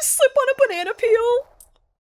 just slip on a banana peel?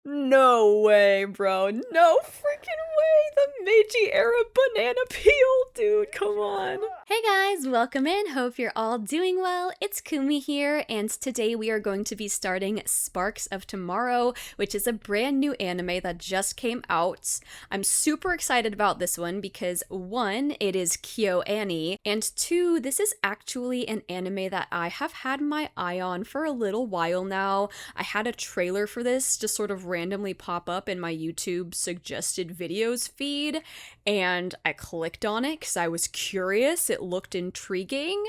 No way, bro. No freaking way. The Meiji era banana peel, dude. Come on. Hey guys, welcome in. Hope you're all doing well. It's Kumi here, and today we are going to be starting Sparks of Tomorrow, which is a brand new anime that just came out. I'm super excited about this one because one, it is KyoAni, and two, this is actually an anime that I have had my eye on for a little while now. I had a trailer for this just sort of randomly pop up in my YouTube suggested videos feed, and I clicked on it because I was curious. It looked intriguing,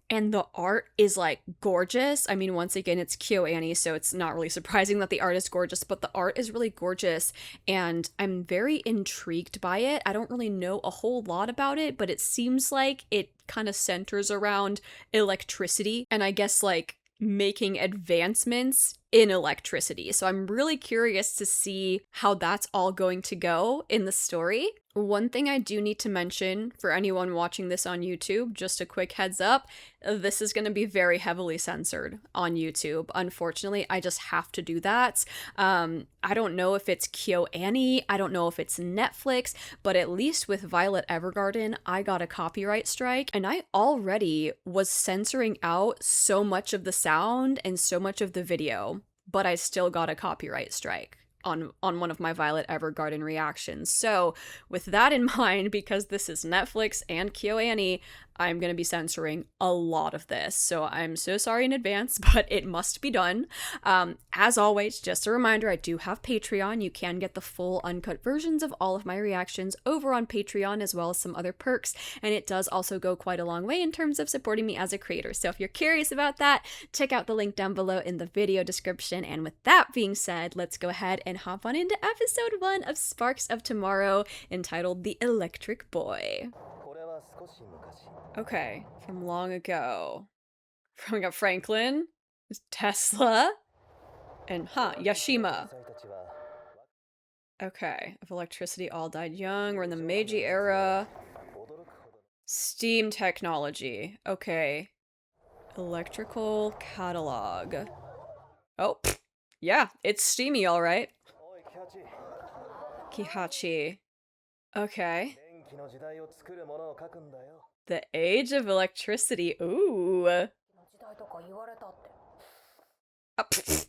and the art is like gorgeous. I mean, once again, it's KyoAni, so it's not really surprising that the art is gorgeous, but the art is really gorgeous, and I'm very intrigued by it. I don't really know a whole lot about it, but it seems like it kind of centers around electricity, and I guess like making advancements in electricity. So I'm really curious to see how that's all going to go in the story. One thing I do need to mention for anyone watching this on YouTube, just a quick heads up, this is going to be very heavily censored on YouTube. Unfortunately, I just have to do that. I don't know if it's KyoAni, I don't know if it's Netflix, but at least with Violet Evergarden, I got a copyright strike, and I already was censoring out so much of the sound and so much of the video, but I still got a copyright strike on one of my Violet Evergarden reactions. So with that in mind, because this is Netflix and KyoAni, I'm going to be censoring a lot of this. So I'm so sorry in advance, but it must be done. As always, just a reminder, I do have Patreon. You can get the full uncut versions of all of my reactions over on Patreon, as well as some other perks. And it does also go quite a long way in terms of supporting me as a creator. So if you're curious about that, check out the link down below in the video description. And with that being said, let's go ahead and hop on into episode 1 of Sparks of Tomorrow, entitled The Electric Boy. Okay, from long ago. We got Franklin, Tesla, and Yashima. Okay, if electricity all died young, we're in the Meiji era. Steam technology. Okay. Electrical catalog. Oh, yeah, it's steamy, alright. Kihachi. Okay. The age of electricity. Ooh. This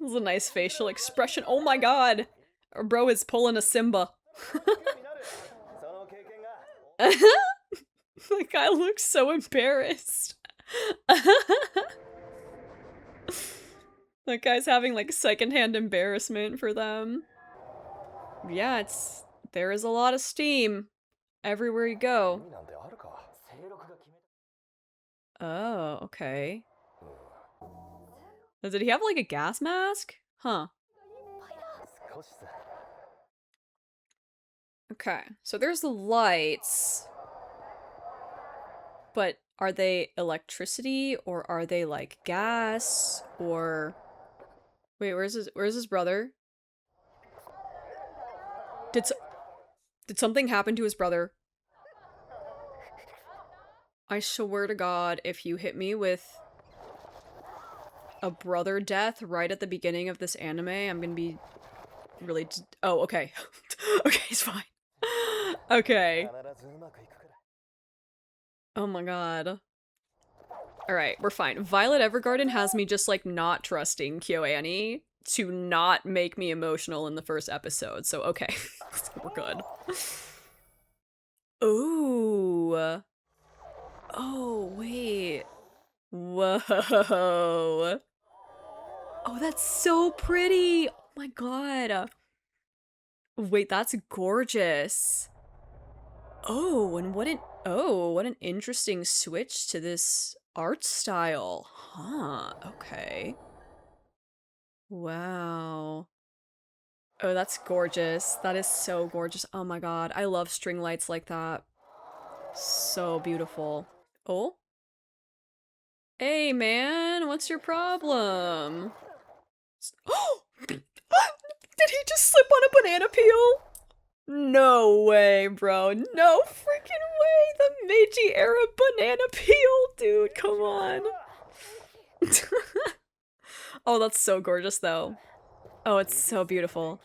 is a nice facial expression. Oh my god. Our bro is pulling a Simba. The guy looks so embarrassed. That guy's having like secondhand embarrassment for them. Yeah, there is a lot of steam everywhere you go. Oh, okay. Did he have like a gas mask? Huh. Okay, so there's the lights. But are they electricity, or are they like gas, or... Wait, where's his brother? Did something happen to his brother? I swear to God, if you hit me with a brother death right at the beginning of this anime, I'm gonna be really... Oh, okay. Okay, it's fine. Okay. Oh my god. Alright, we're fine. Violet Evergarden has me just, like, not trusting KyoAni to not make me emotional in the first episode, so okay. We're good. Ooh. Oh, wait. Whoa. Oh, that's so pretty! Oh my god. Wait, that's gorgeous. Oh, and what an interesting switch to this art style. Huh, okay. Wow. Oh, that's gorgeous. That is so gorgeous. Oh my god, I love string lights like that. So beautiful. Oh? Hey man, what's your problem? Oh! Did he just slip on a banana peel? No way, bro. No freaking way. The Meiji era banana peel, dude. Come on. Oh, that's so gorgeous though. Oh, it's so beautiful.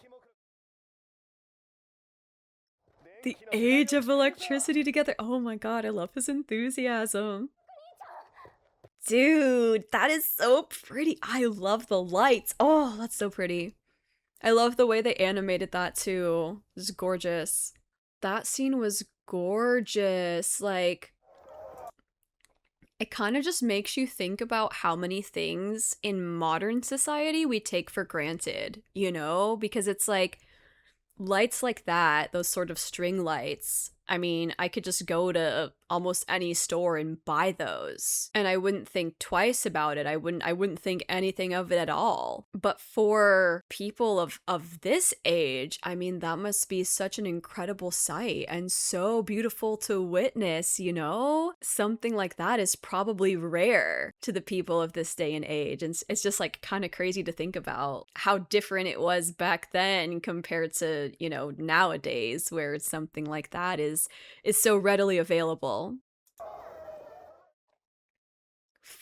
The age of electricity together. Oh my god, I love his enthusiasm. Dude, that is so pretty. I love the lights. Oh, that's so pretty. I love the way they animated that too. It's gorgeous. That scene was gorgeous. Like, it kind of just makes you think about how many things in modern society we take for granted, you know? Because it's like lights like that, those sort of string lights. I mean, I could just go to almost any store and buy those, and I wouldn't think twice about it. I wouldn't think anything of it at all. But for people of this age, I mean, that must be such an incredible sight and so beautiful to witness, you know? Something like that is probably rare to the people of this day and age. And it's just like kind of crazy to think about how different it was back then compared to, you know, nowadays where something like that is so readily available.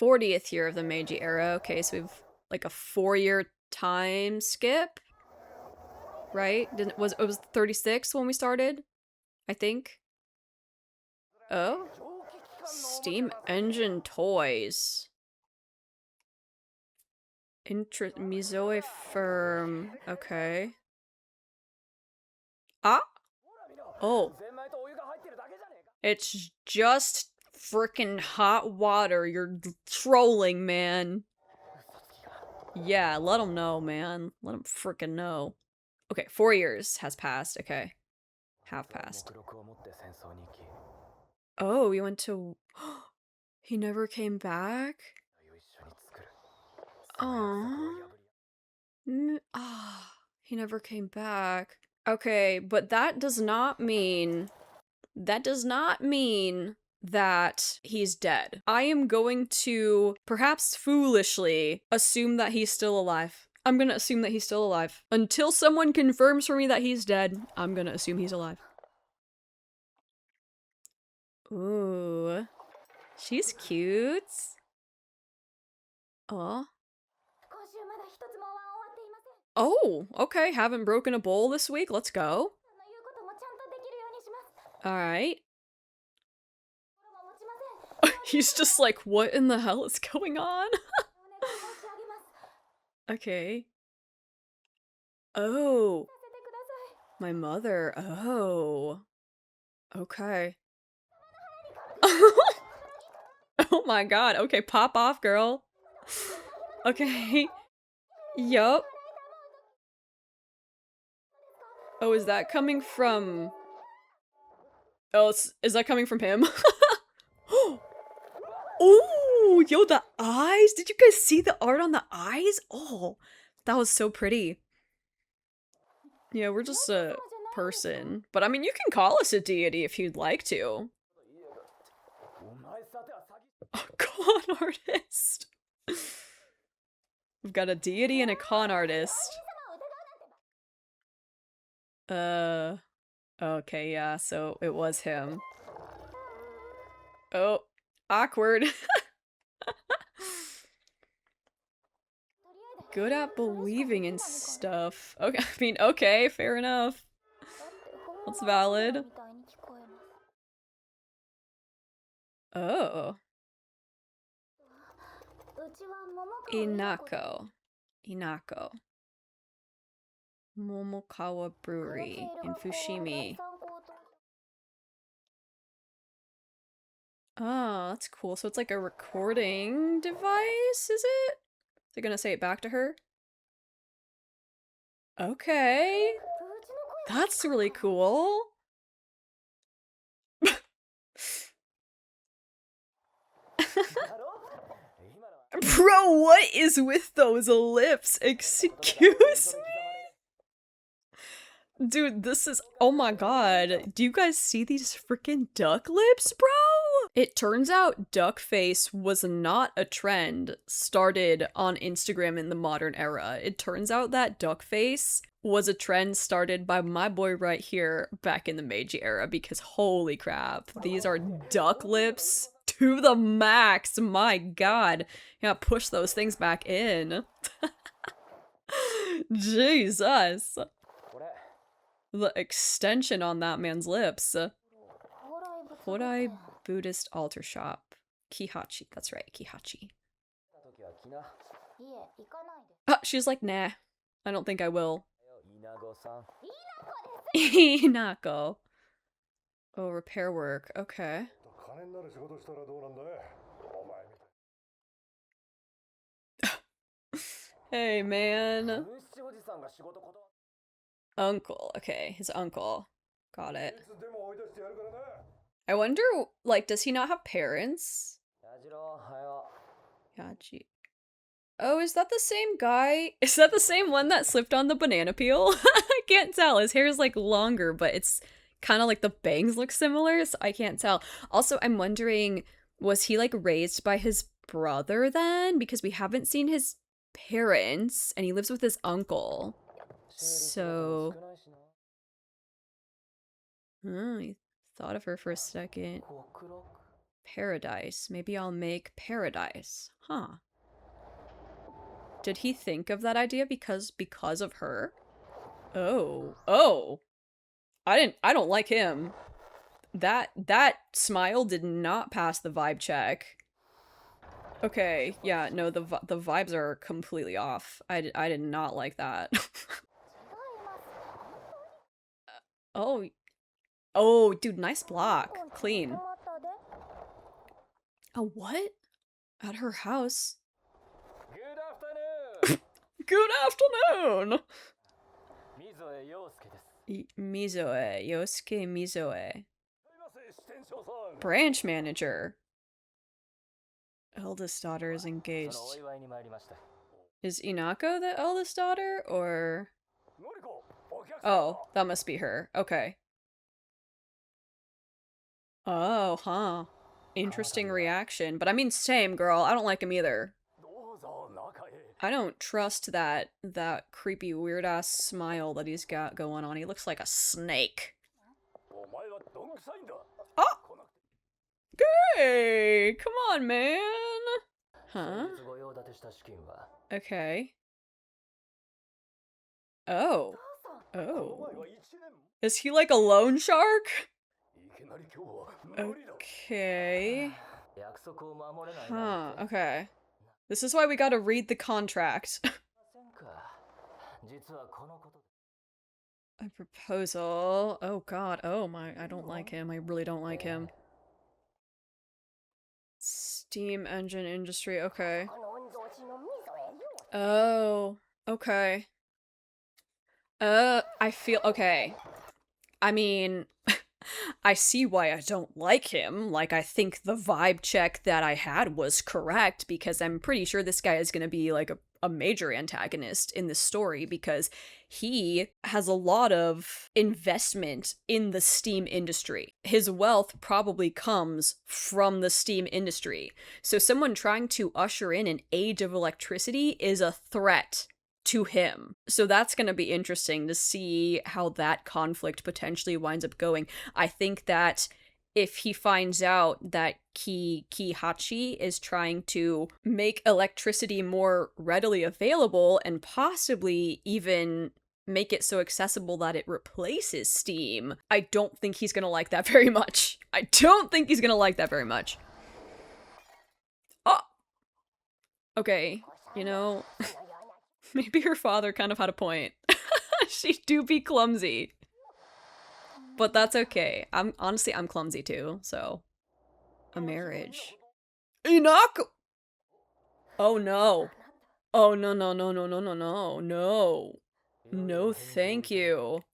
40th year of the Meiji era. Okay, so we've like a 4-year time skip, right? Didn't it was 36 when we started? I think. Oh, steam engine toys. Mizoe firm. Okay. Ah. Oh. It's just freaking hot water. You're trolling, man. Yeah, let them know, man. Let them freaking know. Okay, 4 years has passed. Okay. Have passed. Oh, we went to... He never came back? Aww. Ah, he never came back. Okay, but that does not mean that he's dead. I am going to, perhaps foolishly, assume that he's still alive. I'm gonna assume that he's still alive. Until someone confirms for me that he's dead, I'm gonna assume he's alive. Ooh. She's cute. Aw. Oh, okay. Haven't broken a bowl this week. Let's go. Alright. He's just like, what in the hell is going on? Okay. Oh. My mother. Oh. Okay. Oh my god. Okay, pop off, girl. Okay. Yup. Oh, is that coming from... Oh, is that coming from him? Oh, yo, the eyes! Did you guys see the art on the eyes? Oh, that was so pretty. Yeah, we're just a person. But I mean, you can call us a deity if you'd like to. A con artist. We've got a deity and a con artist. Okay, yeah, so it was him. Oh, awkward. Good at believing in stuff. Okay, I mean, okay, fair enough. That's valid. Oh. Inako. Momokawa Brewery in Fushimi. Oh, that's cool. So it's like a recording device, is it? Is it gonna say it back to her? Okay. That's really cool. Bro, what is with those lips? Excuse me? Dude, this is- oh my god. Do you guys see these freaking duck lips, bro? It turns out duck face was not a trend started on Instagram in the modern era. It turns out that duck face was a trend started by my boy right here back in the Meiji era, because holy crap, these are duck lips to the max. My god. Yeah, push those things back in. Jesus. The extension on that man's lips. Hodai Buddhist altar shop. Kihachi. That's right, Kihachi. She's like, nah. I don't think I will. Inako. Oh, repair work. Okay. Hey, man. Uncle. Okay, his uncle. Got it. I wonder, like, does he not have parents? Yaji. Oh, is that the same guy? Is that the same one that slipped on the banana peel? I can't tell. His hair is, like, longer, but it's kind of like the bangs look similar, so I can't tell. Also, I'm wondering, was he, like, raised by his brother then? Because we haven't seen his parents, and he lives with his uncle. So... he thought of her for a second. Paradise. Maybe I'll make paradise. Huh. Did he think of that idea because of her? Oh. Oh. I don't like him. That smile did not pass the vibe check. Okay, yeah, no, the vibes are completely off. I did not like that. Oh. Oh, dude, nice block. Clean. A what? At her house? Good afternoon! Mizoe. Yosuke Mizoe. Branch manager. Eldest daughter is engaged. Is Inako the eldest daughter, or... Oh, that must be her. Okay. Oh, huh. Interesting reaction. But I mean, same, girl. I don't like him either. I don't trust that creepy weird-ass smile that he's got going on. He looks like a snake. Oh! Hey! Come on, man! Huh? Okay. Oh. Oh. Is he like a loan shark? Okay. Huh, okay. This is why we gotta read the contract. A proposal. Oh god. Oh my, I don't like him. I really don't like him. Steam engine industry. Okay. Oh. Okay. I feel okay. I mean, I see why I don't like him. Like, I think the vibe check that I had was correct because I'm pretty sure this guy is gonna be like a major antagonist in this story because he has a lot of investment in the Steam industry. His wealth probably comes from the Steam industry. So someone trying to usher in an age of electricity is a threat to him. So that's going to be interesting to see how that conflict potentially winds up going. I think that if he finds out that Kihachi is trying to make electricity more readily available and possibly even make it so accessible that it replaces Steam, I don't think he's going to like that very much. I don't think he's going to like that very much. Oh! Okay, you know... Maybe her father kind of had a point. She do be clumsy. But that's okay. Honestly, I'm clumsy too, so. A marriage. Inako! Oh no. Oh no, no, no, no, no, no, no, no. No, thank you.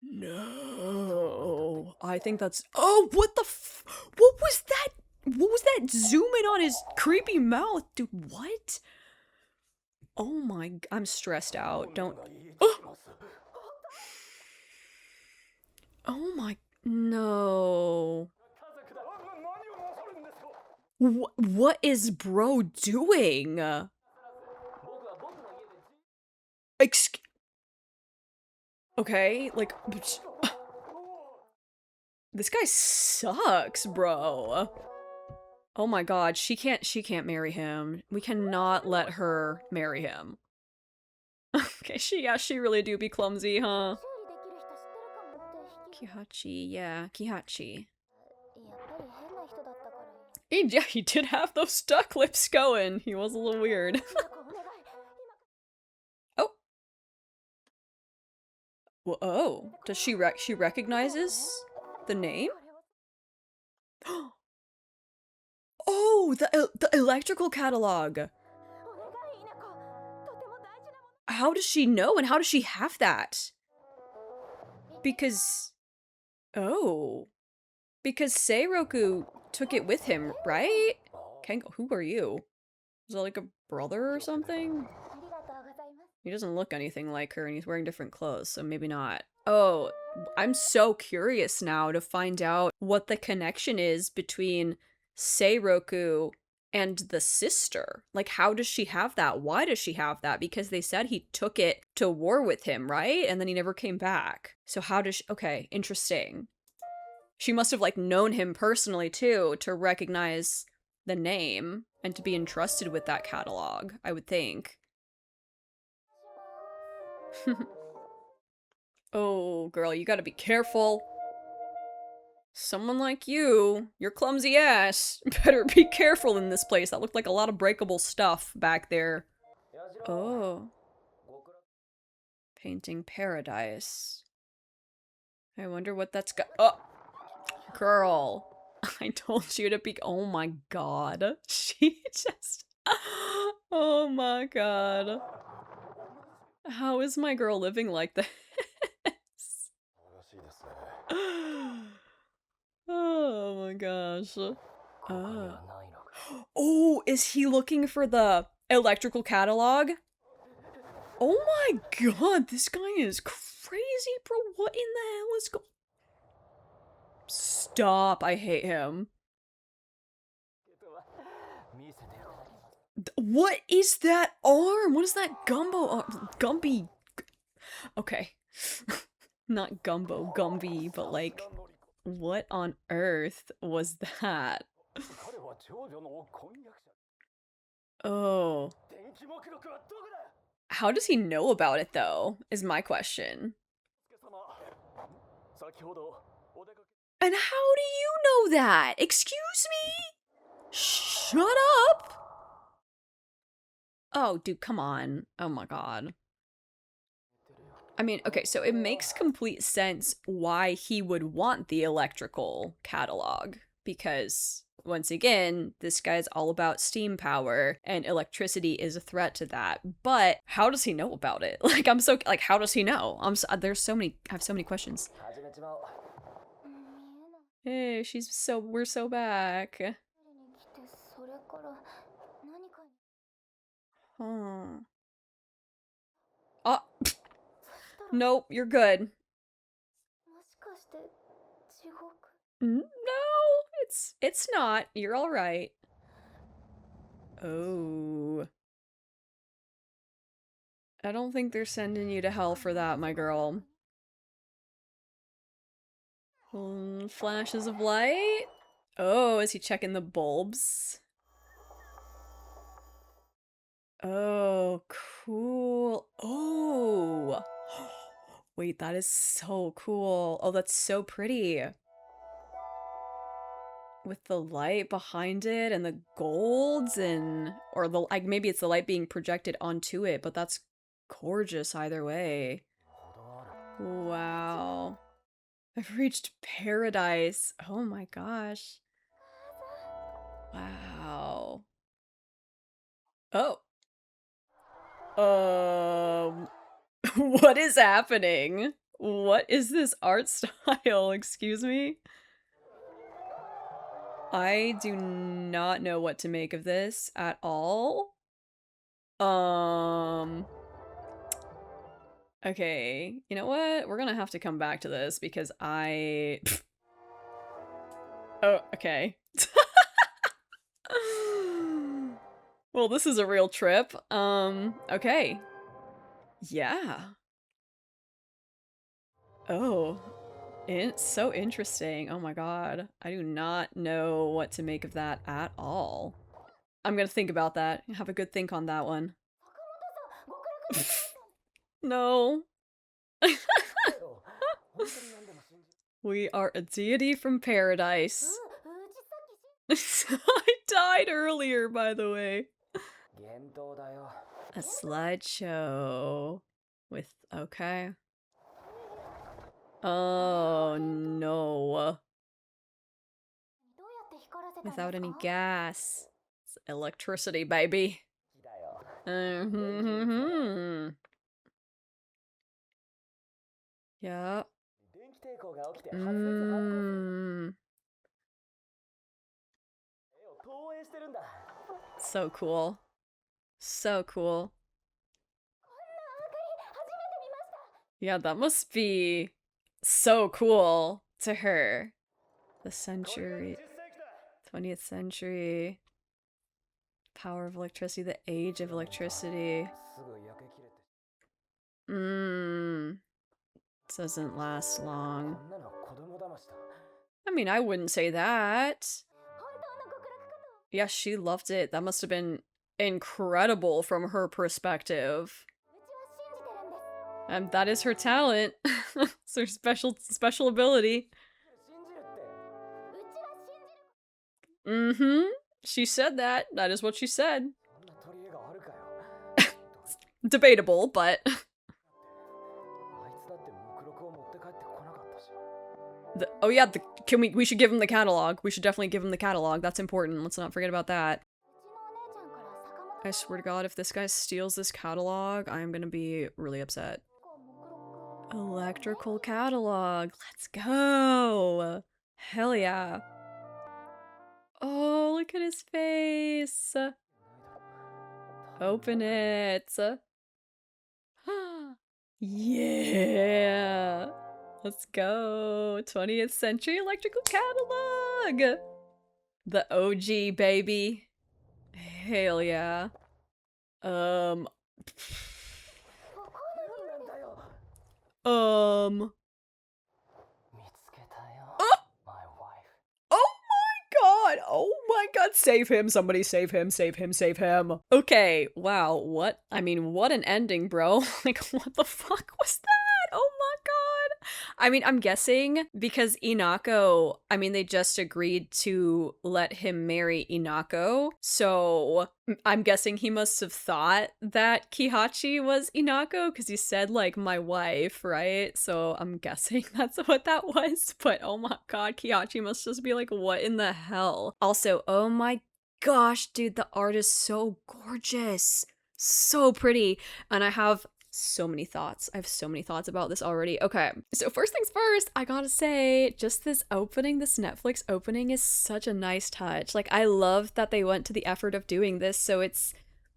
No. I think that's- Oh, what the what was that? What was that zoom in on his creepy mouth? Dude, what? Oh my, I'm stressed out. Don't. Oh, oh my, no. What is bro doing? Okay, like, this guy sucks, bro. Oh my god, she can't marry him. We cannot let her marry him. Okay, she really do be clumsy, huh? Kihachi, yeah, Kihachi. Yeah, he did have those duck lips going. He was a little weird. Oh. Well, oh. Does she recognizes the name? Oh, the electrical catalog. How does she know and how does she have that? Because oh. Because Seiroku took it with him, right? Kengo, who are you? Is that like a brother or something? He doesn't look anything like her and he's wearing different clothes, so maybe not. Oh, I'm so curious now to find out what the connection is between Seiroku and the sister. Like, how does she have that? Why does she have that? Because they said he took it to war with him, right? And then he never came back. So how does she... Okay, interesting. She must have, like, known him personally, too, to recognize the name and to be entrusted with that catalog, I would think. Oh, girl, you gotta be careful. Someone like you, your clumsy ass, better be careful in this place. That looked like a lot of breakable stuff back there. Oh. Painting paradise. I wonder what that's got- Oh! Girl. I told you to be- Oh my god. She just- Oh my god. How is my girl living like this? Oh my gosh. Oh, is he looking for the electrical catalog? Oh my god, this guy is crazy, bro. What in the hell is going- Stop, I hate him. What is that arm? What is that gumbo arm? Gumby. Okay. Not gumbo, Gumby, but like, what on earth was that? Oh. How does he know about it, though, is my question. And how do you know that? Excuse me? Shut up! Oh, dude, come on. Oh my god. I mean, okay, so it makes complete sense why he would want the electrical catalog. Because, once again, this guy's all about steam power, and electricity is a threat to that. But, how does he know about it? Like, I'm so- like, how does he know? There's so many- I have so many questions. Hey, we're so back. Huh. Oh, nope, you're good. No, it's not. You're all right. Oh. I don't think they're sending you to hell for that, my girl. Flashes of light? Oh, is he checking the bulbs? Oh, cool. Oh. Wait, that is so cool. Oh, that's so pretty. With the light behind it and the golds and or the like maybe it's the light being projected onto it, but that's gorgeous either way. Wow. I've reached paradise. Oh my gosh. Wow. Oh. Um what is happening? What is this art style? Excuse me? I do not know what to make of this at all. Um Okay, you know what? We're gonna have to come back to this because I... Oh, okay. Well, this is a real trip. Okay. Yeah. Oh, it's so interesting. Oh my god. I do not know what to make of that at all. I'm gonna think about that. Have a good think on that one. No. We are a deity from paradise. I died earlier, by the way. A slideshow with, okay. Oh no. Without any gas. It's electricity, baby. Mm-hmm. Yeah. Mm. So cool. So cool. Yeah, that must be so cool to her. The century, 20th century, power of electricity, the age of electricity. Doesn't last long. I mean, I wouldn't say that. Yeah, she loved it. That must have been incredible from her perspective. And that is her talent. It's her special ability. Mm-hmm. She said that. That is what she said. Debatable, but oh yeah, we should give him the catalog. We should definitely give him the catalog. That's important. Let's not forget about that. I swear to God, if this guy steals this catalog, I'm gonna be really upset. Electrical catalog. Let's go. Hell yeah. Oh, look at his face. Open it. Yeah. Let's go. 20th century electrical catalog. The OG, baby. Hell yeah. Oh! Oh my god! Oh my god! Save him! Somebody save him! Save him! Save him! Okay, wow, what? I mean, what an ending, bro. Like, what the fuck was that? Oh my god! I mean, I'm guessing because Inako, I mean, they just agreed to let him marry Inako, so I'm guessing he must have thought that Kihachi was Inako because he said, like, my wife, right? So I'm guessing that's what that was, but oh my god, Kihachi must just be like, what in the hell? Also, oh my gosh, dude, the art is so gorgeous. So pretty. And I have so many thoughts. I have so many thoughts about this already. Okay, so first things first, I gotta say, just this opening, this Netflix opening is such a nice touch. Like, I love that they went to the effort of doing this. So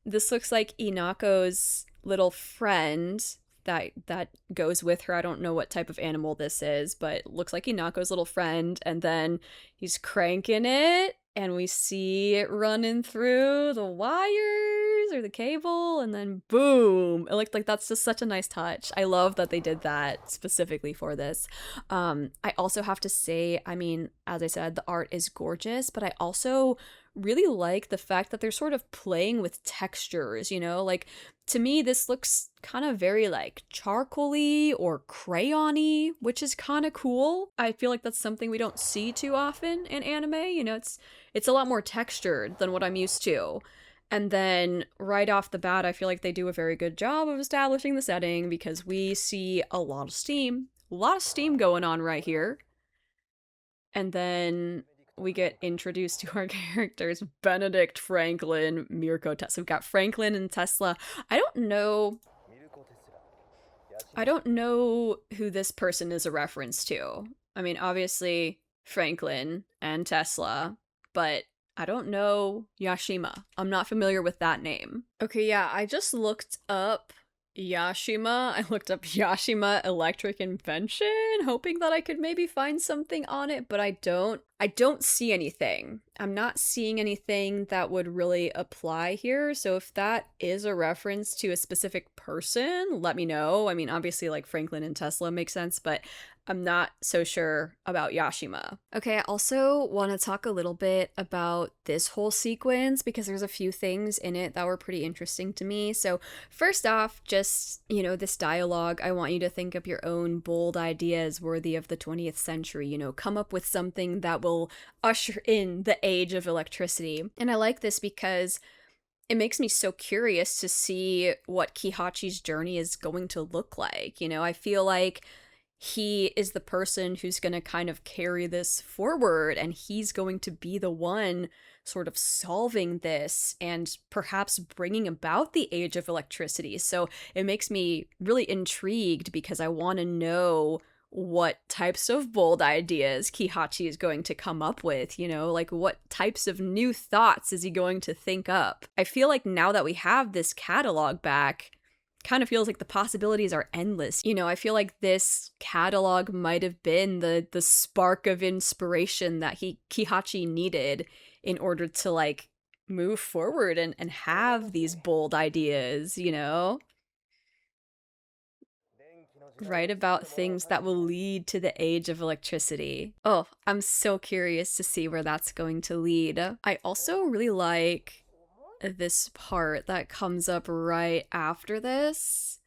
this looks like Inako's little friend that goes with her. I don't know what type of animal this is, but it looks like Inako's little friend, and then he's cranking it and we see it running through the wires or the cable, and then boom. It looked like that's just such a nice touch. I love that they did that specifically for this. I also have to say, I mean, as I said, the art is gorgeous, but I also really like the fact that they're sort of playing with textures, you know? Like, to me, this looks kind of very, like, charcoaly or crayony, which is kind of cool. I feel like that's something we don't see too often in anime, you know? It's a lot more textured than what I'm used to. And then right off the bat, I feel like they do a very good job of establishing the setting because we see a lot of steam. A lot of steam going on right here. And then we get introduced to our characters, Benedict, Franklin, Mirko, Tesla. We've got Franklin and Tesla. I don't know who this person is a reference to. I mean, obviously Franklin and Tesla, but I don't know Yashima. I'm not familiar with that name. Okay, yeah, I just looked up Yashima. I looked up Yashima electric invention, hoping that I could maybe find something on it, but I don't. I don't see anything. I'm not seeing anything that would really apply here. So if that is a reference to a specific person, let me know. I mean, obviously, like Franklin and Tesla makes sense, but I'm not so sure about Yashima. Okay, I also want to talk a little bit about this whole sequence because there's a few things in it that were pretty interesting to me. So, first off, just, this dialogue, I want you to think up your own bold ideas worthy of the 20th century. Come up with something that will usher in the age of electricity. And I like this because it makes me so curious to see what Kihachi's journey is going to look like. I feel like he is the person who's going to kind of carry this forward, and he's going to be the one sort of solving this and perhaps bringing about the age of electricity. So it makes me really intrigued because I want to know what types of bold ideas Kihachi is going to come up with, like what types of new thoughts is he going to think up? I feel like now that we have this catalog back, kind of feels like the possibilities are endless. I feel like this catalog might have been the spark of inspiration that Kihachi needed in order to like move forward and have these bold ideas, write about things that will lead to the age of electricity. Oh, I'm so curious to see where that's going to lead. I also really like this part that comes up right after this.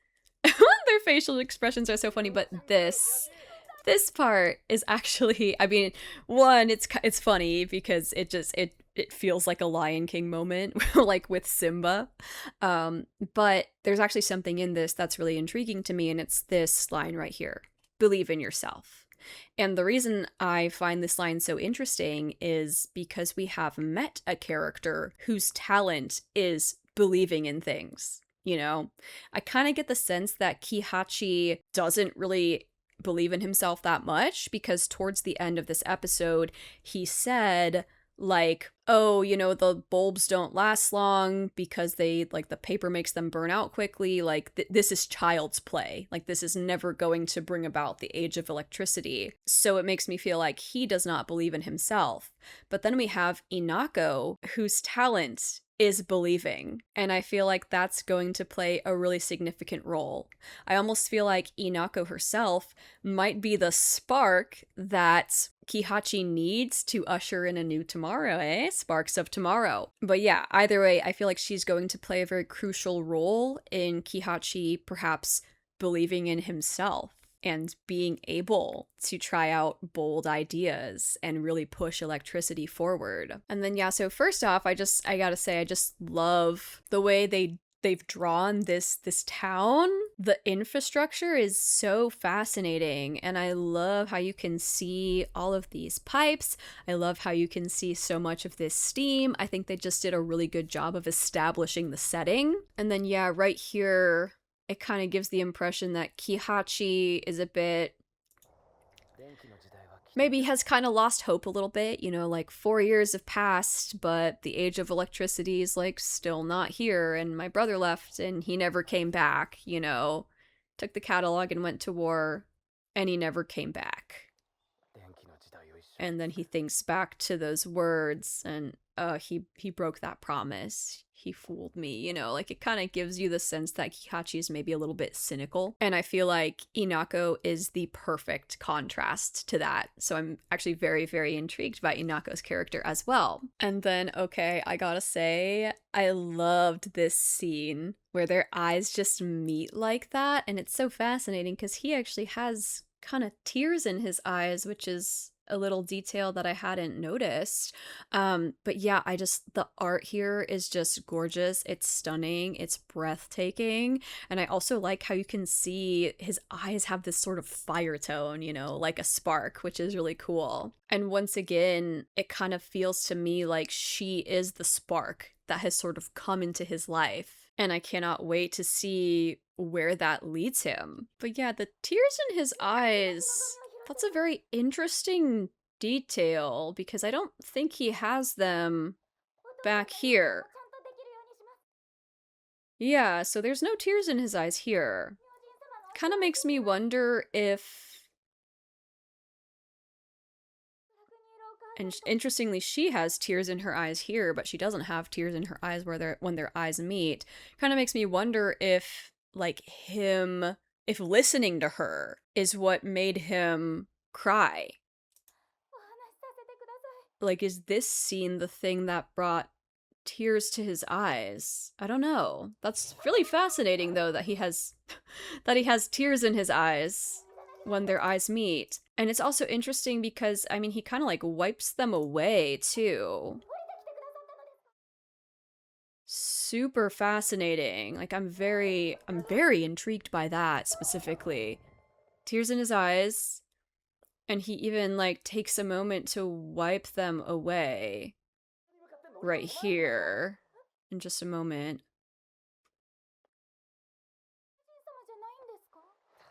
Their facial expressions are so funny, but this part is actually, I mean, one, it's funny because it feels like a Lion King moment, like with Simba. But there's actually something in this that's really intriguing to me, and it's this line right here: "Believe in yourself." And the reason I find this line so interesting is because we have met a character whose talent is believing in things. I kind of get the sense that Kihachi doesn't really believe in himself that much because towards the end of this episode, he said, like, oh, the bulbs don't last long because the paper makes them burn out quickly. Like, this is child's play. Like, this is never going to bring about the age of electricity. So it makes me feel like he does not believe in himself. But then we have Inako, whose talent is believing. And I feel like that's going to play a really significant role. I almost feel like Inako herself might be the spark that Kihachi needs to usher in a new tomorrow, eh? Sparks of tomorrow. But yeah, either way, I feel like she's going to play a very crucial role in Kihachi perhaps believing in himself and being able to try out bold ideas and really push electricity forward. And then yeah, so first off, I gotta say, I just love the way they've drawn this town. The infrastructure is so fascinating, and I love how you can see all of these pipes. I love how you can see so much of this steam. I think they just did a really good job of establishing the setting. And then yeah, right here, it kind of gives the impression that Kihachi is a bit, maybe has kind of lost hope a little bit. Like 4 years have passed, but the age of electricity is like still not here. And my brother left and he never came back, took the catalog and went to war, and he never came back. And then he thinks back to those words, and he broke that promise. He fooled me, like it kind of gives you the sense that Kihachi is maybe a little bit cynical. And I feel like Inako is the perfect contrast to that. So I'm actually very, very intrigued by Inako's character as well. And then, okay, I gotta say, I loved this scene where their eyes just meet like that. And it's so fascinating because he actually has kind of tears in his eyes, which is a little detail that I hadn't noticed. But yeah, the art here is just gorgeous. It's stunning. It's breathtaking. And I also like how you can see his eyes have this sort of fire tone, like a spark, which is really cool. And once again, it kind of feels to me like she is the spark that has sort of come into his life. And I cannot wait to see where that leads him. But yeah, the tears in his eyes, that's a very interesting detail because I don't think he has them back here. Yeah, so there's no tears in his eyes here. Kind of makes me wonder if And interestingly, she has tears in her eyes here, but she doesn't have tears in her eyes when their eyes meet. Kind of makes me wonder if like him if listening to her is what made him cry. Like, is this scene the thing that brought tears to his eyes? I don't know. That's really fascinating though that he has that he has tears in his eyes when their eyes meet. And it's also interesting because I mean he kind of like wipes them away too. Super fascinating. Like I'm very intrigued by that specifically. Tears in his eyes, and he even like takes a moment to wipe them away right here in just a moment.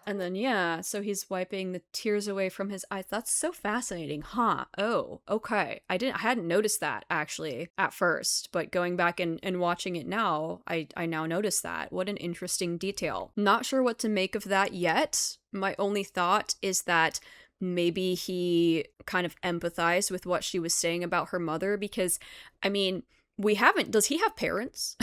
And then yeah, so he's wiping the tears away from his eyes. That's so fascinating, huh? Oh, okay. I hadn't noticed that actually at first, but going back and watching it now, I now notice that. What an interesting detail. Not sure what to make of that yet. My only thought is that maybe he kind of empathized with what she was saying about her mother because I mean, does he have parents?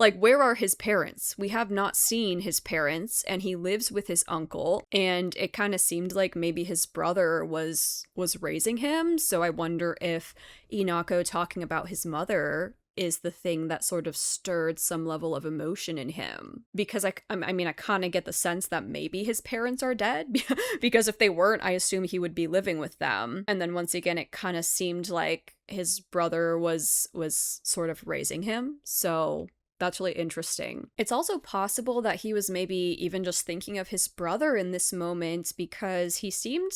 Like, where are his parents? We have not seen his parents, and he lives with his uncle, and it kind of seemed like maybe his brother was raising him, so I wonder if Inako talking about his mother is the thing that sort of stirred some level of emotion in him. Because I mean, I kind of get the sense that maybe his parents are dead, because if they weren't, I assume he would be living with them. And then once again, it kind of seemed like his brother was sort of raising him, so that's really interesting. It's also possible that he was maybe even just thinking of his brother in this moment because he seemed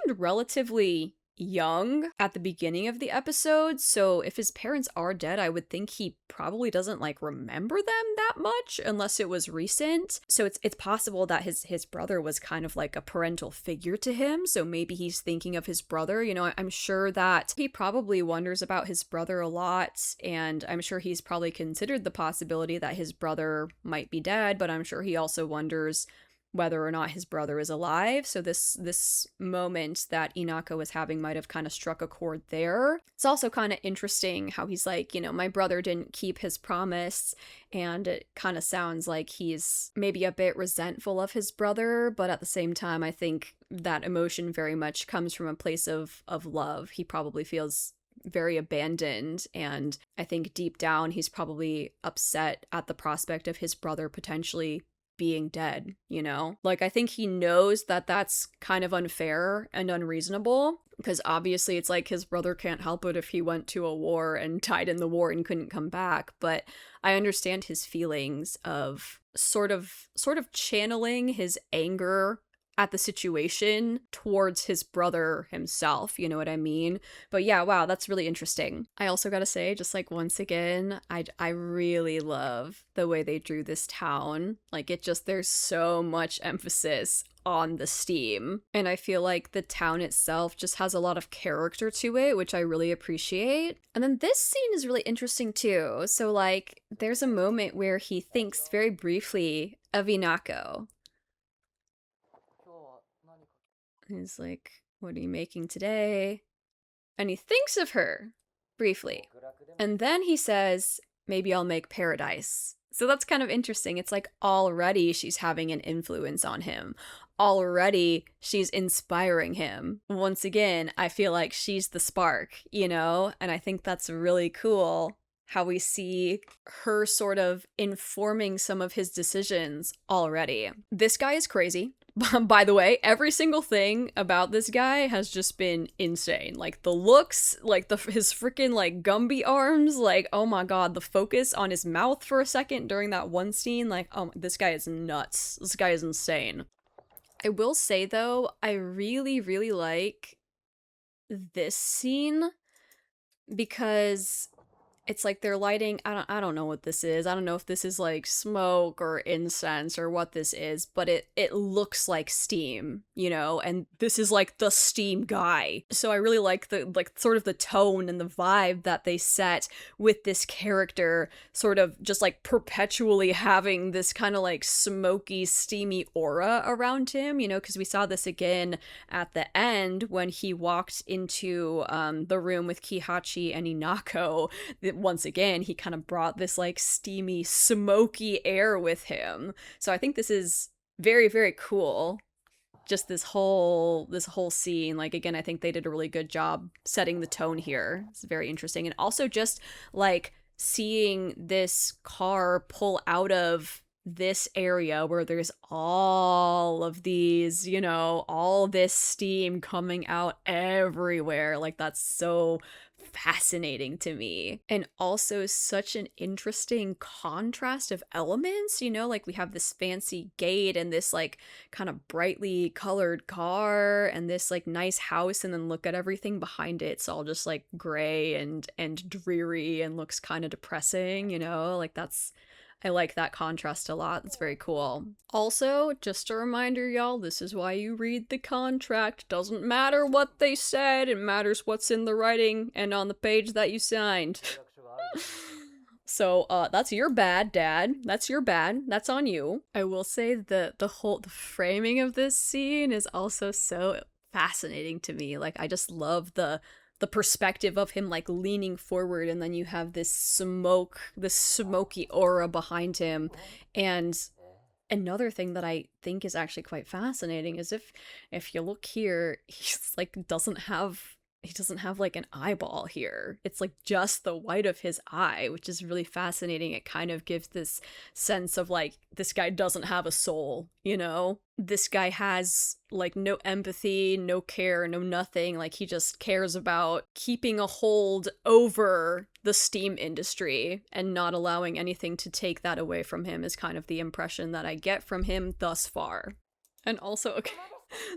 relatively young at the beginning of the episode. So if his parents are dead, I would think he probably doesn't like remember them that much unless it was recent. So it's possible that his brother was kind of like a parental figure to him. So maybe he's thinking of his brother. You know, I'm sure that he probably wonders about his brother a lot, and I'm sure he's probably considered the possibility that his brother might be dead, but I'm sure he also wonders whether or not his brother is alive. So this moment that Inako was having might have kind of struck a chord there. It's also kind of interesting how he's like, you know, my brother didn't keep his promise, and it kind of sounds like he's maybe a bit resentful of his brother, but at the same time, I think that emotion very much comes from a place of love. He probably feels very abandoned, and I think deep down he's probably upset at the prospect of his brother potentially being dead, you know? Like, I think he knows that that's kind of unfair and unreasonable, because obviously it's like his brother can't help it if he went to a war and died in the war and couldn't come back, but I understand his feelings of sort of channeling his anger at the situation towards his brother himself, you know what I mean? But yeah, wow, that's really interesting. I also gotta say, just like once again, I really love the way they drew this town. Like there's so much emphasis on the steam, and I feel like the town itself just has a lot of character to it, which I really appreciate. And then this scene is really interesting too. So like there's a moment where he thinks very briefly of Inako. He's like, what are you making today? And he thinks of her briefly. And then he says, maybe I'll make paradise. So that's kind of interesting. It's like already she's having an influence on him. Already she's inspiring him. Once again, I feel like she's the spark, you know? And I think that's really cool how we see her sort of informing some of his decisions already. This guy is crazy. By the way, every single thing about this guy has just been insane. Like the looks, like his freaking like Gumby arms, like oh my god, the focus on his mouth for a second during that one scene, like oh, this guy is nuts. This guy is insane. I will say though, I really, really like this scene because It's like they're lighting, I don't know what this is. I don't know if this is like smoke or incense or what this is, but it looks like steam, you know, and this is like the steam guy. So I really like the like sort of the tone and the vibe that they set with this character sort of just like perpetually having this kind of like smoky, steamy aura around him, you know, because we saw this again at the end when he walked into the room with Kihachi and Inako. Once again, he kind of brought this like steamy, smoky air with him. So I think this is very, very cool. Just this whole scene. Like again, I think they did a really good job setting the tone here. It's very interesting. And also just like seeing this car pull out of this area where there's all of these, you know, all this steam coming out everywhere. Like that's so fascinating to me. And also such an interesting contrast of elements, you know, like we have this fancy gate and this like kind of brightly colored car and this like nice house, and then look at everything behind it. It's all just like gray and dreary and looks kind of depressing, you know? Like that's I like that contrast a lot. That's very cool. Also, just a reminder, y'all, this is why you read the contract. Doesn't matter what they said, it matters what's in the writing and on the page that you signed. So, that's your bad, Dad. That's your bad. That's on you. I will say the framing of this scene is also so fascinating to me. Like, I just love the perspective of him like leaning forward, and then you have this smoky aura behind him. And another thing that I think is actually quite fascinating is if you look here, he doesn't have like an eyeball here. It's like just the white of his eye, which is really fascinating. It kind of gives this sense of like this guy doesn't have a soul, you know? This guy has like no empathy, no care, no nothing. Like he just cares about keeping a hold over the Steam industry and not allowing anything to take that away from him is kind of the impression that I get from him thus far. And also, okay,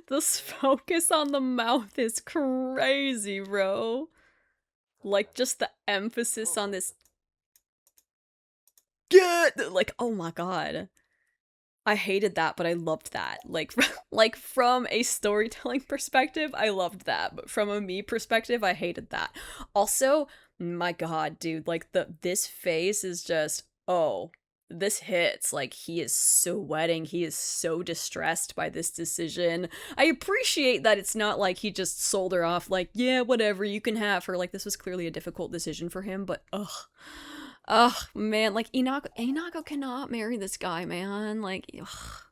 this focus on the mouth is crazy, bro. Like, just the emphasis on this. Get! Like, oh my god. I hated that, but I loved that. Like, like from a storytelling perspective, I loved that. But from a me perspective, I hated that. Also, my god, dude, like this face is just, oh, this hits. Like he is sweating. He is so distressed by this decision. I appreciate that it's not like he just sold her off like, yeah, whatever, you can have her. Like this was clearly a difficult decision for him, but ugh. Ugh, man, like Inako cannot marry this guy, man. Like ugh.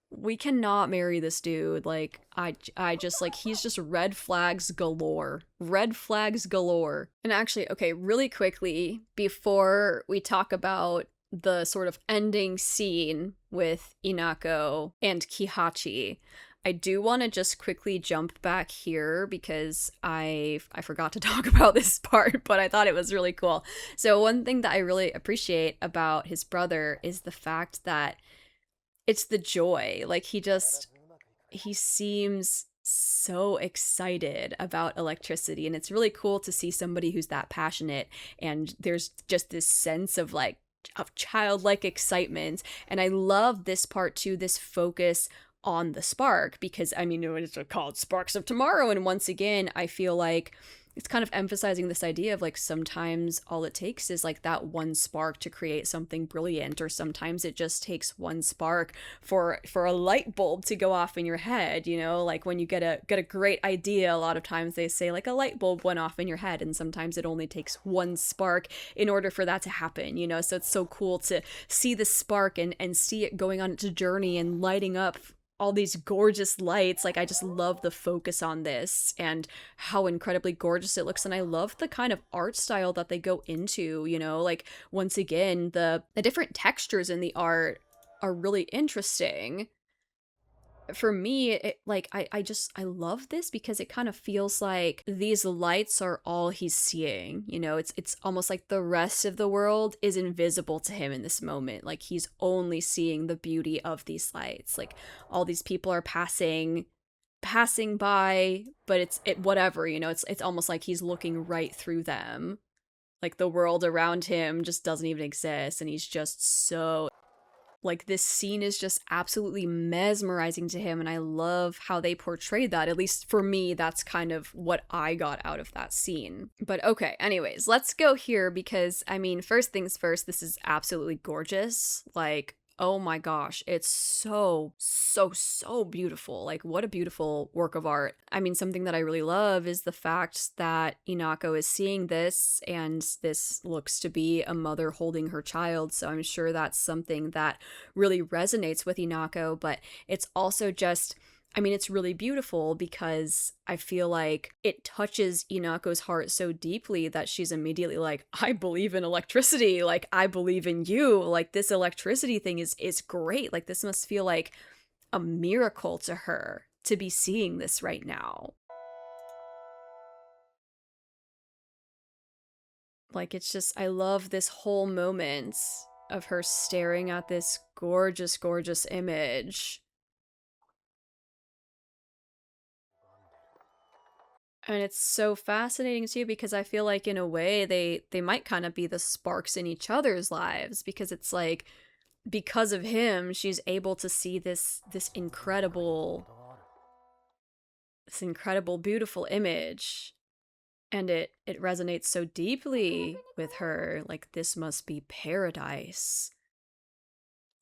We cannot marry this dude. Like I just like he's just red flags galore. Red flags galore. And actually, okay, really quickly before we talk about the sort of ending scene with Inako and Kihachi, I do want to just quickly jump back here because I forgot to talk about this part, but I thought it was really cool. So one thing that I really appreciate about his brother is the fact that it's the joy. Like he seems so excited about electricity, and it's really cool to see somebody who's that passionate, and there's just this sense of like of childlike excitement. And I love this part too, this focus on the spark, because I mean it's called Sparks of Tomorrow, and once again I feel like it's kind of emphasizing this idea of like sometimes all it takes is like that one spark to create something brilliant, or sometimes it just takes one spark for a light bulb to go off in your head, you know? Like when you get a great idea, a lot of times they say like a light bulb went off in your head, and sometimes it only takes one spark in order for that to happen, you know? So it's so cool to see the spark and see it going on its journey and lighting up all these gorgeous lights. Like I just love the focus on this and how incredibly gorgeous it looks, and I love the kind of art style that they go into, you know? Like once again, the different textures in the art are really interesting. For me, I love this because it kind of feels like these lights are all he's seeing, you know? It's almost like the rest of the world is invisible to him in this moment. Like he's only seeing the beauty of these lights. Like all these people are passing by, but it whatever, you know? It's almost like he's looking right through them. Like the world around him just doesn't even exist, and he's just so like this scene is just absolutely mesmerizing to him, and I love how they portrayed that. At least for me, that's kind of what I got out of that scene. But okay, anyways, let's go here because I mean, first things first, this is absolutely gorgeous. Like, oh my gosh, it's so beautiful. Like, what a beautiful work of art. I mean, something that I really love is the fact that Inako is seeing this, and this looks to be a mother holding her child. So I'm sure that's something that really resonates with Inako, but it's also just, I mean, it's really beautiful because I feel like it touches Inako's heart so deeply that she's immediately like, I believe in electricity. Like, I believe in you. Like, this electricity thing is great. Like, this must feel like a miracle to her to be seeing this right now. Like, it's just, I love this whole moment of her staring at this gorgeous, gorgeous image. And it's so fascinating too because I feel like in a way they might kind of be the sparks in each other's lives, because it's like because of him she's able to see this incredible beautiful image, and it resonates so deeply with her. Like, this must be paradise.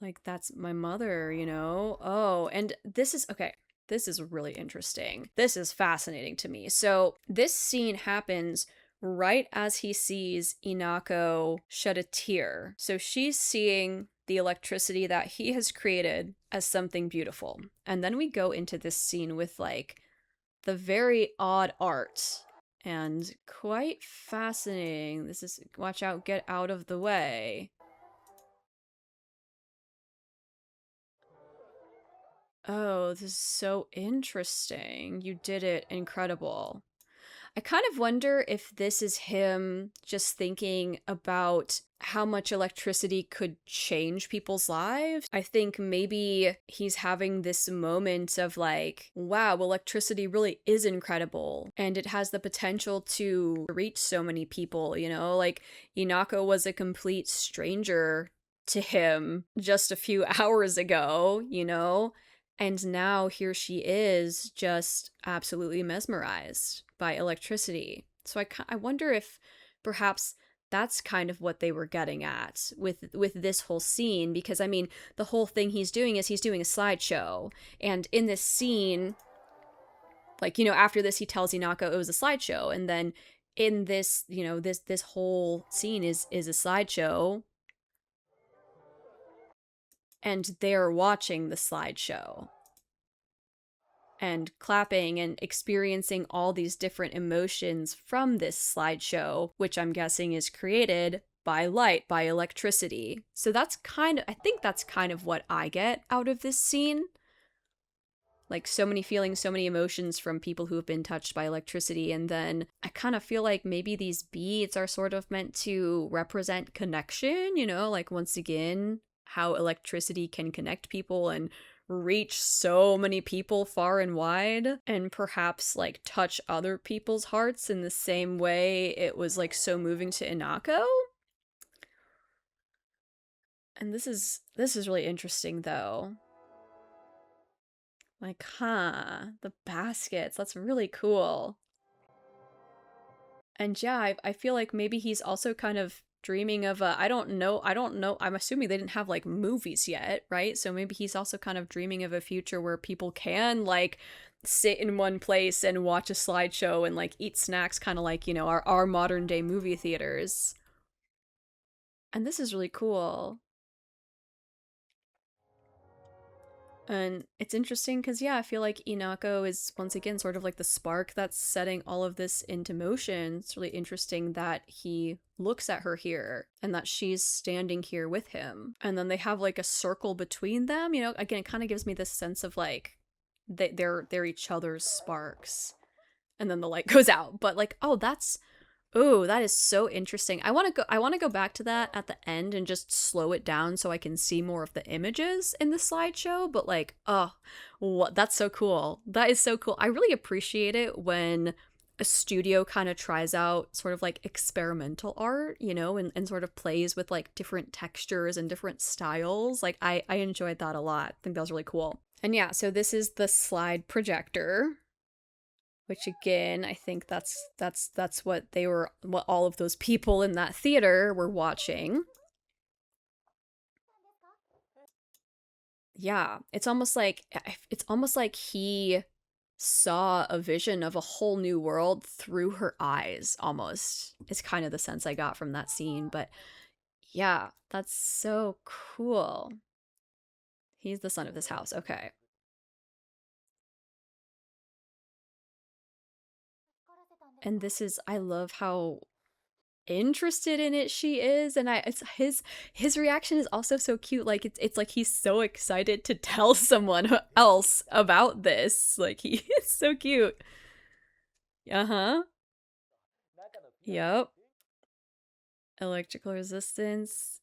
Like, that's my mother, you know? Oh, and this is okay. This is really interesting. This is fascinating to me. So, this scene happens right as he sees Inako shed a tear. So, she's seeing the electricity that he has created as something beautiful. And then we go into this scene with like the very odd art and quite fascinating. This is, watch out, get out of the way. Oh, this is so interesting. You did it incredible. I kind of wonder if this is him just thinking about how much electricity could change people's lives. I think maybe he's having this moment of like, wow, electricity really is incredible and it has the potential to reach so many people, you know? Like, Inako was a complete stranger to him just a few hours ago, you know? And now here she is, just absolutely mesmerized by electricity. So I wonder if perhaps that's kind of what they were getting at with this whole scene, because I mean, the whole thing he's doing is he's doing a slideshow, and in this scene, like, you know, after this he tells Inako it was a slideshow, and then in this, you know, this whole scene is a slideshow, and they're watching the slideshow and clapping and experiencing all these different emotions from this slideshow, which I'm guessing is created by light, by electricity. So that's kind of, I think that's kind of what I get out of this scene. Like, so many feelings, so many emotions from people who have been touched by electricity. And then I kind of feel like maybe these beads are sort of meant to represent connection, you know, like, once again, how electricity can connect people and reach so many people far and wide, and perhaps like touch other people's hearts in the same way it was like so moving to Inako. And this is really interesting though. Like, the baskets, that's really cool. And yeah, I feel like maybe he's also kind of dreaming of a, I don't know, I'm assuming they didn't have like movies yet, right? So maybe he's also kind of dreaming of a future where people can like sit in one place and watch a slideshow and like eat snacks, kind of like, you know, our modern day movie theaters. And this is really cool. And it's interesting because, yeah, I feel like Inako is once again sort of like the spark that's setting all of this into motion. It's really interesting that he looks at her here and that she's standing here with him. And then they have like a circle between them. You know, again, it kind of gives me this sense of like they're each other's sparks. And then the light goes out. But like, oh, that is so interesting. I want to go back to that at the end and just slow it down so I can see more of the images in the slideshow, but like, oh, what, that's so cool. That is so cool. I really appreciate it when a studio kind of tries out sort of like experimental art, and sort of plays with like different textures and different styles. Like I enjoyed that a lot. I think that was really cool. And yeah, so this is the slide projector, which again, I think that's what all of those people in that theater were watching. Yeah, it's almost like he saw a vision of a whole new world through her eyes, almost. It's kind of the sense I got from that scene, but yeah, that's so cool. He's the son of this house. Okay. And I love how interested in it she is, and it's his reaction is also so cute. Like it's like he's so excited to tell someone else about this. Like he is so cute. Uh-huh. Yep. Electrical resistance.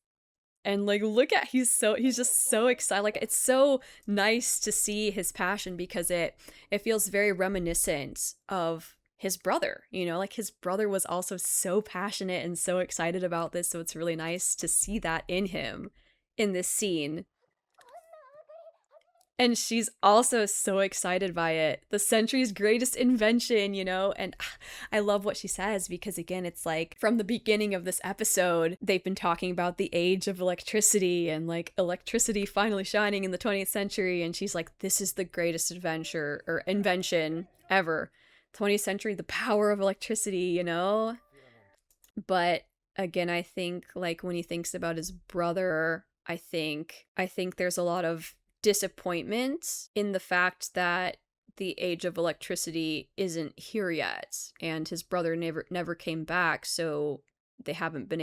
And like look at he's just so excited. Like it's so nice to see his passion because it feels very reminiscent of his brother, like his brother was also so passionate and so excited about this, so it's really nice to see that in him in this scene. And she's also so excited by it. The century's greatest invention, and I love what she says because, again, it's like from the beginning of this episode, they've been talking about the age of electricity and like electricity finally shining in the 20th century. And she's like, this is the greatest adventure or invention ever. 20th century, the power of electricity. But again, I think like when he thinks about his brother, I think there's a lot of disappointment in the fact that the age of electricity isn't here yet and his brother never came back, so he hasn't been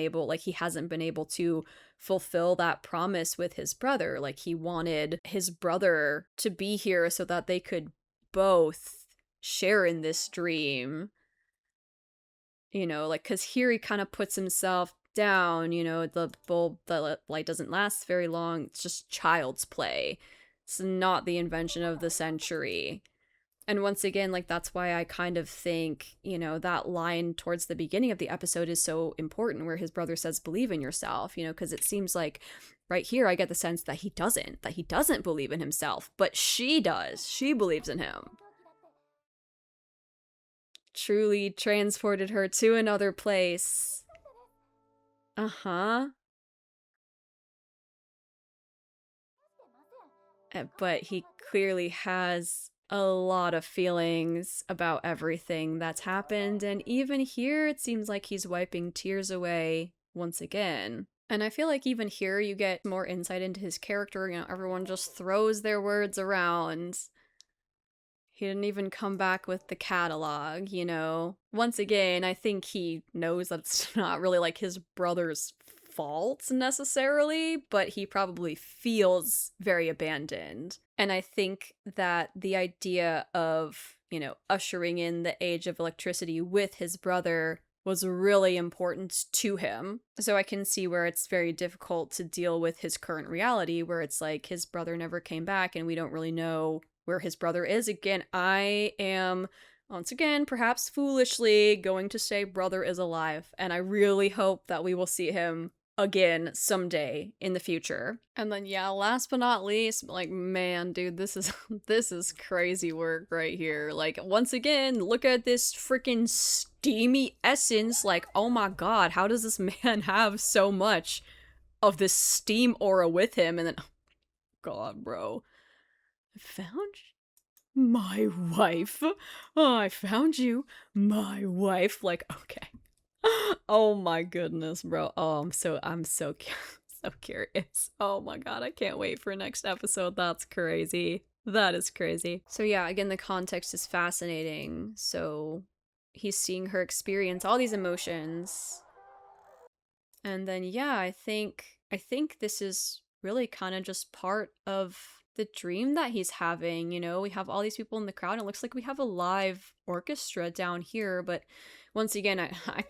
able to fulfill that promise with his brother. Like he wanted his brother to be here so that they could both share in this dream, like because here he kind of puts himself down, the light doesn't last very long, it's just child's play, it's not the invention of the century. And once again, like that's why I kind of think, that line towards the beginning of the episode is so important where his brother says believe in yourself, because it seems like right here I get the sense that he doesn't believe in himself, but she does, she believes in him. Truly transported her to another place. Uh-huh. But he clearly has a lot of feelings about everything that's happened, and even here it seems like he's wiping tears away once again. And I feel like even here you get more insight into his character, everyone just throws their words around. He didn't even come back with the catalog. Once again, I think he knows that it's not really like his brother's fault necessarily, but he probably feels very abandoned. And I think that the idea of, ushering in the age of electricity with his brother was really important to him. So I can see where it's very difficult to deal with his current reality, where it's like his brother never came back and we don't really know where his brother is. Again, I am, once again, perhaps foolishly, going to say brother is alive, and I really hope that we will see him again someday in the future. And then yeah, last but not least, like man, dude, this is this is crazy work right here. Like once again, look at this freaking steamy essence. Like, oh my god, how does this man have so much of this steam aura with him? And then oh god, bro, I found my wife. Oh, I found you, my wife. Like, okay. Oh my goodness, bro. Oh, I'm so so curious. Oh my god, I can't wait for next episode. That's crazy. That is crazy. So yeah, again, the context is fascinating. So he's seeing her experience all these emotions. And then yeah, I think this is really kind of just part of the dream that he's having. We have all these people in the crowd. It looks like we have a live orchestra down here, but once again,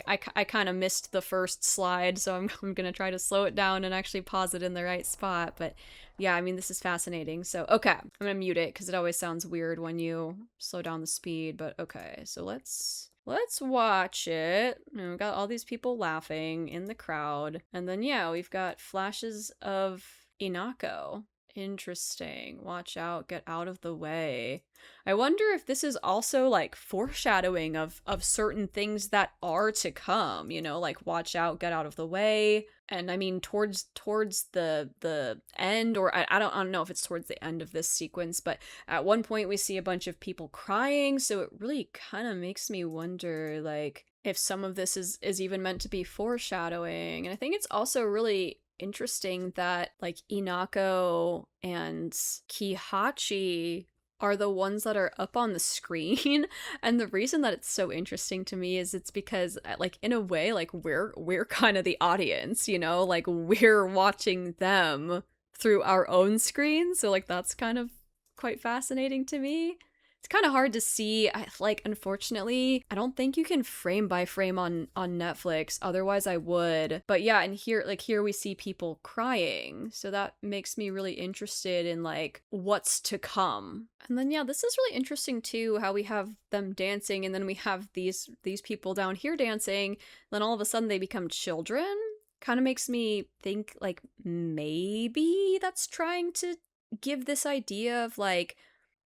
I kind of missed the first slide, so I'm gonna try to slow it down and actually pause it in the right spot. But yeah, I mean, this is fascinating. So okay, I'm gonna mute it because it always sounds weird when you slow down the speed. But okay, so let's let's watch it. And we've got all these people laughing in the crowd. And then, yeah, we've got flashes of Inako. Interesting. Watch out, get out of the way. I wonder if this is also like foreshadowing of certain things that are to come, you know, like watch out, get out of the way. And I mean towards the end, or I don't know if it's towards the end of this sequence, but at one point we see a bunch of people crying, so it really kind of makes me wonder like if some of this is even meant to be foreshadowing. And I think it's also really interesting that like Inako and Kihachi are the ones that are up on the screen. And the reason that it's so interesting to me is it's because like in a way like we're kind of the audience, you know, like we're watching them through our own screen. So like that's kind of quite fascinating to me. It's kind of hard to see. Like, unfortunately, I don't think you can frame by frame on Netflix. Otherwise, I would. But yeah, and here we see people crying, so that makes me really interested in like what's to come. And then yeah, this is really interesting too. How we have them dancing, and then we have these people down here dancing. Then all of a sudden, they become children. Kind of makes me think like maybe that's trying to give this idea of like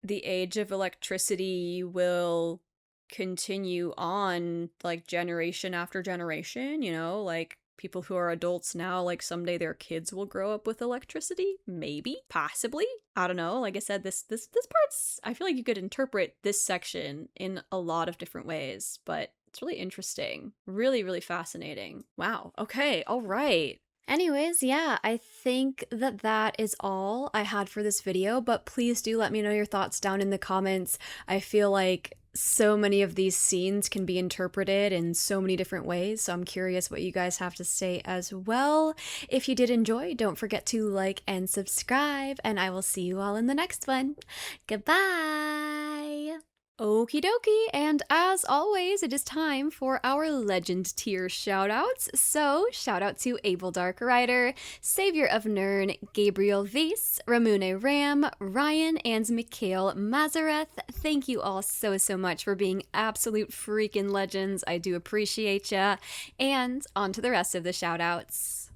the age of electricity will continue on like generation after generation, you know, like people who are adults now, like someday their kids will grow up with electricity, maybe, possibly. I don't know. Like I said, this part's, I feel like you could interpret this section in a lot of different ways, but it's really interesting. Really, really fascinating. Wow. Okay. All right. Anyways, yeah, I think that that is all I had for this video, but please do let me know your thoughts down in the comments. I feel like so many of these scenes can be interpreted in so many different ways, so I'm curious what you guys have to say as well. If you did enjoy, don't forget to like and subscribe, and I will see you all in the next one. Goodbye! Okie dokie, and as always, it is time for our legend tier shoutouts. So, shout out to Abel Dark Rider, Savior of Nern, Gabriel Vase, Ramune Ram, Ryan, and Mikhail Mazareth. Thank you all so much for being absolute freaking legends. I do appreciate ya. And on to the rest of the shoutouts.